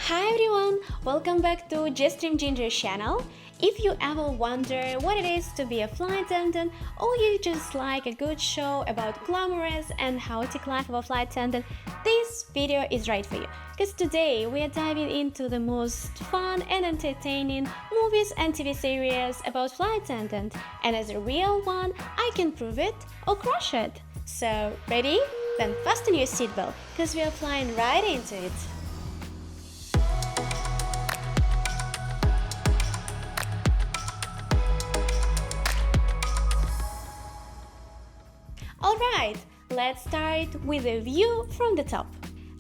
Hi everyone, welcome back to Just Dream Ginger channel. If you ever wonder what it is to be a flight attendant, or you just like a good show about Glamorous and chaotic life of a flight attendant, this video is right for you. Because today we are diving into the most fun and entertaining movies and TV series about flight attendant, and as a real one, I can prove it or crush it. So, ready? Then fasten your seatbelt, because we are flying right into it. Alright, let's start with a view from the top.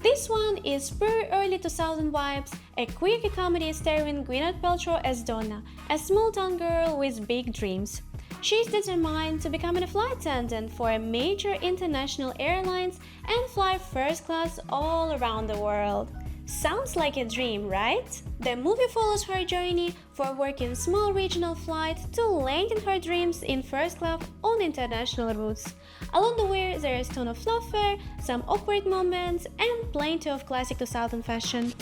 This one is pure early 2000 vibes, a quirky comedy starring Gwyneth Paltrow as Donna, a small-town girl with big dreams. She's determined to become a flight attendant for a major international airlines and fly first class all around the world. Sounds like a dream, right? The movie follows her journey from working small regional flight to landing her dreams in first class on international routes. Along the way, there is a ton of laughter, some awkward moments, and plenty of classic 2000 fashion.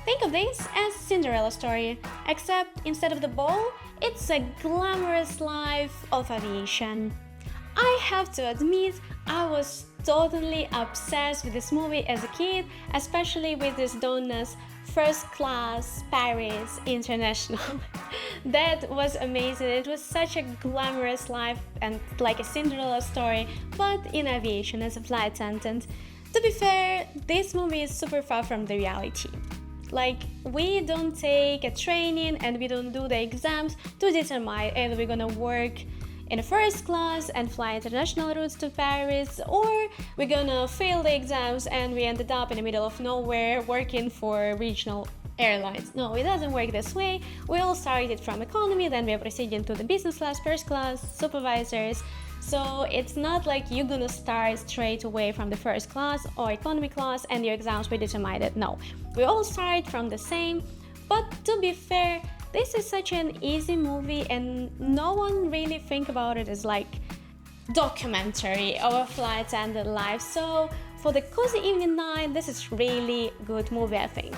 Think of this as Cinderella story, except instead of the ball, it's a glamorous life of aviation. I have to admit, I was totally obsessed with this movie as a kid, especially with this Donna's first class Paris International. That was amazing. It was such a glamorous life and like a Cinderella story, but in aviation as a flight attendant. To be fair, this movie is super far from the reality. Like, we don't take a training and we don't do the exams to determine either we're gonna work in a first class and fly international routes to Paris, or we're gonna fail the exams and we ended up in the middle of nowhere working for regional airlines. No, it doesn't work this way. We all started from economy, then we are proceeding to the business class, first class, supervisors. So it's not like you're gonna start straight away from the first class or economy class and your exams will determine it. No, we all start from the same. But to be fair, this is such an easy movie and no one really think about it as like documentary of a flight attendant life. So for the cozy evening night, this is really good movie, I think.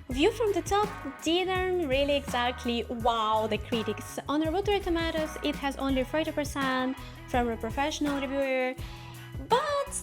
View from the top didn't really exactly wow the critics. On Rotten Tomatoes, it has only 30% from a professional reviewer, but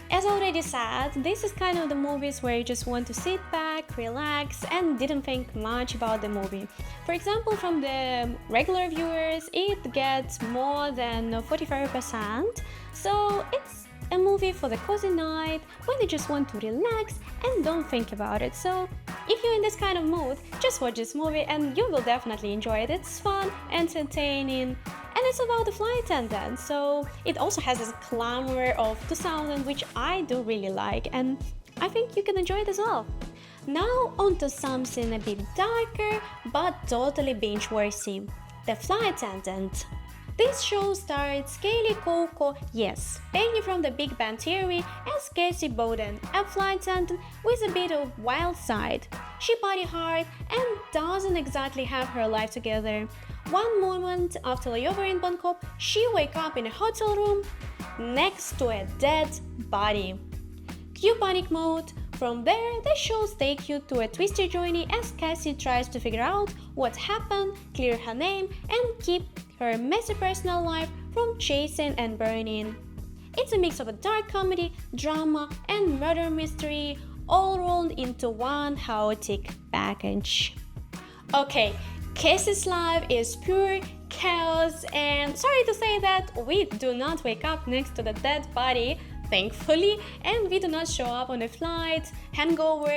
as already said, this is kind of the movies where you just want to sit back, relax, and didn't think much about the movie. For example, from the regular viewers, it gets more than 45%, so it's a movie for the cozy night when you just want to relax and don't think about it. So if you're in this kind of mood, just watch this movie and you will definitely enjoy it. It's fun, entertaining, and it's about the flight attendant, so it also has this glamour of 2000, which I do really like, and I think you can enjoy it as well. Now onto something a bit darker, but totally binge-worthy. The Flight Attendant. This show stars Kaylee Cuoco, yes, Penny from the Big Bang Theory, as Casey Bowden, a flight attendant with a bit of wild side. She party hard and doesn't exactly have her life together. One moment after layover in Bangkok, she wakes up in a hotel room next to a dead body. Cue panic mode. From there, the shows take you to a twisted journey as Cassie tries to figure out what happened, clear her name, and keep her messy personal life from chasing and burning. It's a mix of a dark comedy, drama, and murder mystery, all rolled into one chaotic package. Okay, Cassie's life is pure chaos, and sorry to say that we do not wake up next to the dead body, thankfully, and we do not show up on a flight, hangover,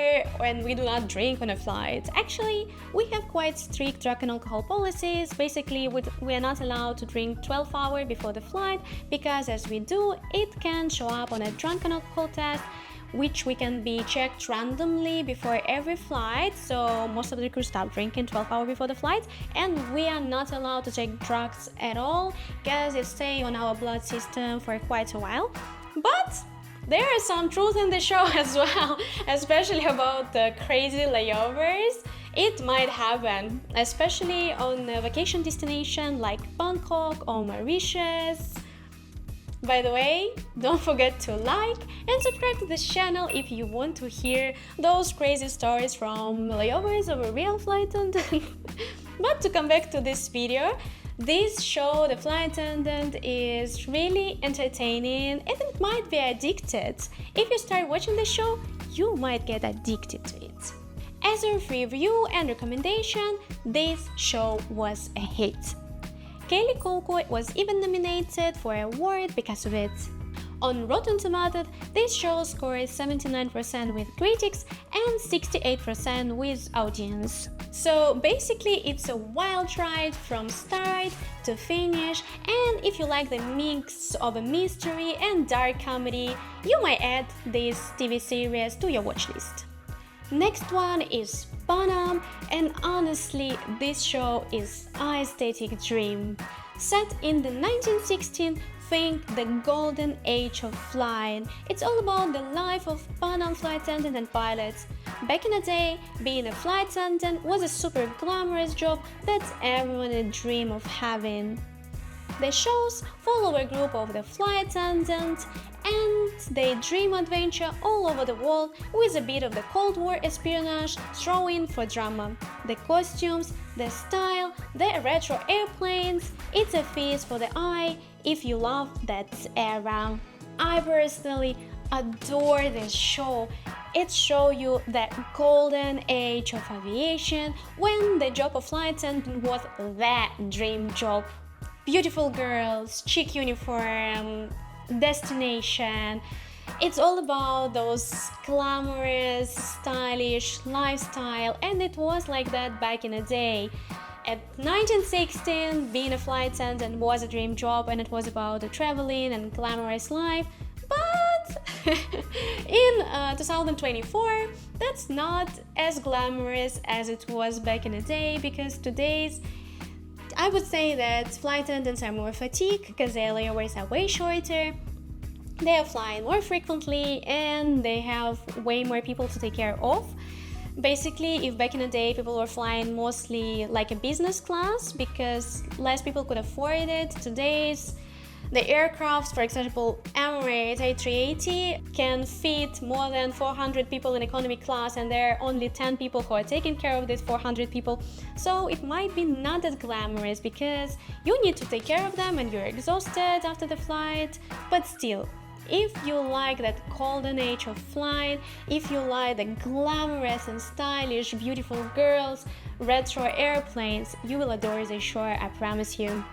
and we do not drink on a flight. Actually, we have quite strict drug and alcohol policies. Basically, we are not allowed to drink 12 hours before the flight, because as we do, it can show up on a drunk and alcohol test, which we can be checked randomly before every flight. So most of the crew stop drinking 12 hours before the flight, and we are not allowed to take drugs at all because it stays on our blood system for quite a while. But there is some truth in the show as well, especially about the crazy layovers. It might happen, especially on a vacation destination like Bangkok or Mauritius. By the way, don't forget to like and subscribe to this channel if you want to hear those crazy stories from layovers of a real flight attendant. But to come back to this video, this show, The Flight Attendant, is really entertaining and it might be addicted. If you start watching the show, you might get addicted to it. As a review and recommendation, this show was a hit. Kaylee Cuoco was even nominated for an award because of it. On Rotten Tomatoes, this show scored 79% with critics and 68% with audience. So basically it's a wild ride from start to finish, and if you like the mix of a mystery and dark comedy, you might add this TV series to your watch list. Next one is Panam, and honestly this show is an aesthetic dream. Set in the 1916s, think the golden age of flying. It's all about the life of Pan Am flight attendant and pilots. Back in the day, being a flight attendant was a super glamorous job that everyone would dream of having. The shows follow a group of the flight attendants and they dream adventure all over the world with a bit of the Cold War espionage thrown in for drama. The costumes, the style, the retro airplanes, it's a feast for the eye if you love that era. I personally adore this show. It shows you the golden age of aviation when the job of flight attendant was that dream job. Beautiful girls, chic uniform, destination. It's all about those glamorous, stylish lifestyle, and it was like that back in the day. At 1916, being a flight attendant was a dream job, and it was about the traveling and glamorous life. But in 2024, that's not as glamorous as it was back in the day, because today's I would say that flight attendants are more fatigued because their layovers are way shorter, they are flying more frequently, and they have way more people to take care of. Basically, if back in the day people were flying mostly like a business class because less people could afford it, today's the aircrafts, for example, Emirates A380 can fit more than 400 people in economy class, and there are only 10 people who are taking care of these 400 people. So it might be not that glamorous because you need to take care of them and you're exhausted after the flight. But still, if you like that golden age of flying, if you like the glamorous and stylish, beautiful girls, retro airplanes, you will adore this show, I promise you.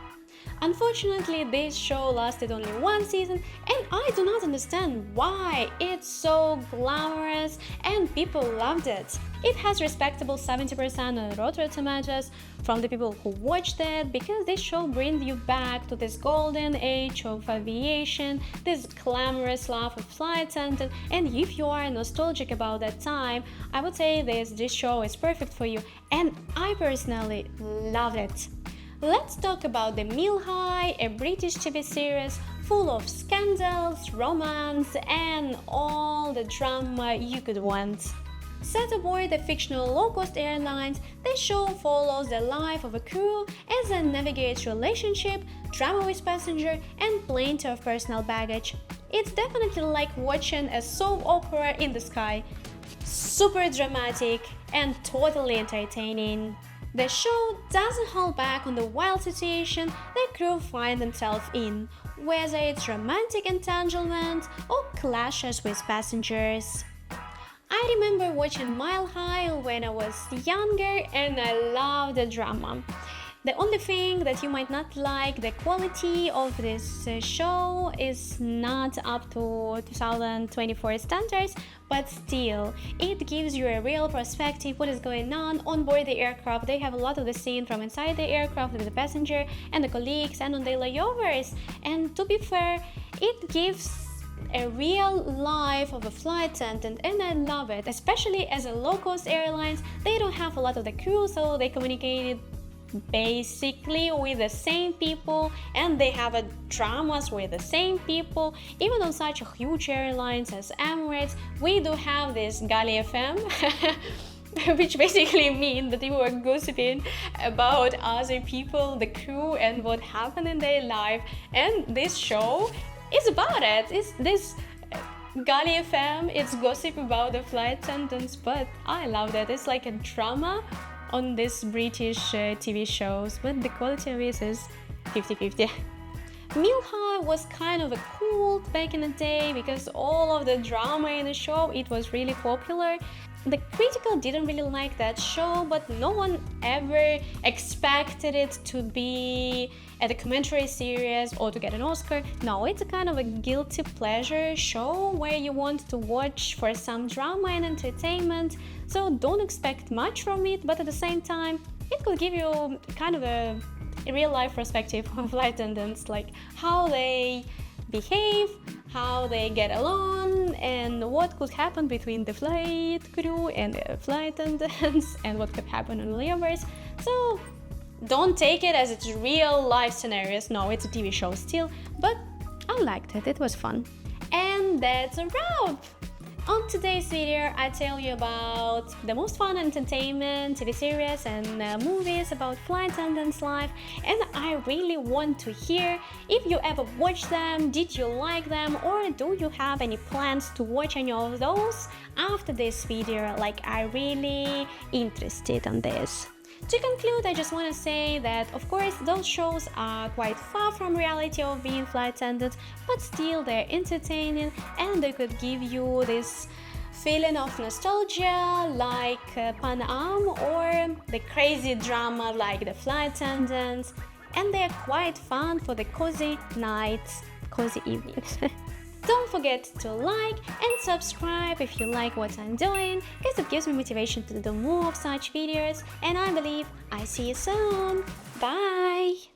Unfortunately, this show lasted only one season, and I do not understand why. It's so glamorous and people loved it. It has respectable 70% on Rotten Tomatoes from the people who watched it, because this show brings you back to this golden age of aviation, this glamorous love of flight attendant, and if you are nostalgic about that time, I would say this show is perfect for you, and I personally love it. Let's talk about The Mile High, a British TV series full of scandals, romance, and all the drama you could want. Set aboard the fictional low-cost airlines, the show follows the life of a crew as they navigate relationship, drama with passenger, and plenty of personal baggage. It's definitely like watching a soap opera in the sky. Super dramatic and totally entertaining. The show doesn't hold back on the wild situation the crew find themselves in, whether it's romantic entanglement or clashes with passengers. I remember watching Mile High when I was younger, and I loved the drama. The only thing that you might not like, the quality of this show is not up to 2024 standards, but still, it gives you a real perspective what is going on board the aircraft. They have a lot of the scene from inside the aircraft with the passenger and the colleagues and on the layovers. And to be fair, it gives a real life of a flight attendant, and I love it, especially as a low-cost airlines. They don't have a lot of the crew, so they communicated basically with the same people, and they have a dramas with the same people. Even on such a huge airlines as Emirates, we do have this Gali FM which basically means that people are gossiping about other people, the crew, and what happened in their life. And this show it's about it. It's this Gali FM, it's gossip about the flight attendants, but I love that. It's like a drama on these British TV shows, but the quality of it is 50-50. Milha was kind of a cult back in the day because all of the drama in the show, it was really popular. The critical didn't really like that show, but no one ever expected it to be a documentary series or to get an Oscar. No, it's a kind of a guilty pleasure show where you want to watch for some drama and entertainment, so don't expect much from it, but at the same time, it could give you kind of a real life perspective of flight attendants, like how they behave, how they get along, and what could happen between the flight crew and the flight attendants, and what could happen on layovers. So don't take it as it's real life scenarios. No, it's a TV show still, but I liked it. It was fun. And that's a wrap! On today's video, I tell you about the most fun entertainment, TV series and movies about flight attendants' life, and I really want to hear if you ever watched them, did you like them, or do you have any plans to watch any of those after this video? Like, I'm really interested in this. To conclude, I just want to say that, of course, those shows are quite far from reality of being flight attendants, but still they're entertaining and they could give you this feeling of nostalgia like Pan Am, or the crazy drama like the flight attendants, and they're quite fun for the cozy nights, cozy evenings. Don't forget to like and subscribe if you like what I'm doing, because it gives me motivation to do more of such videos, and I believe I see you soon. Bye!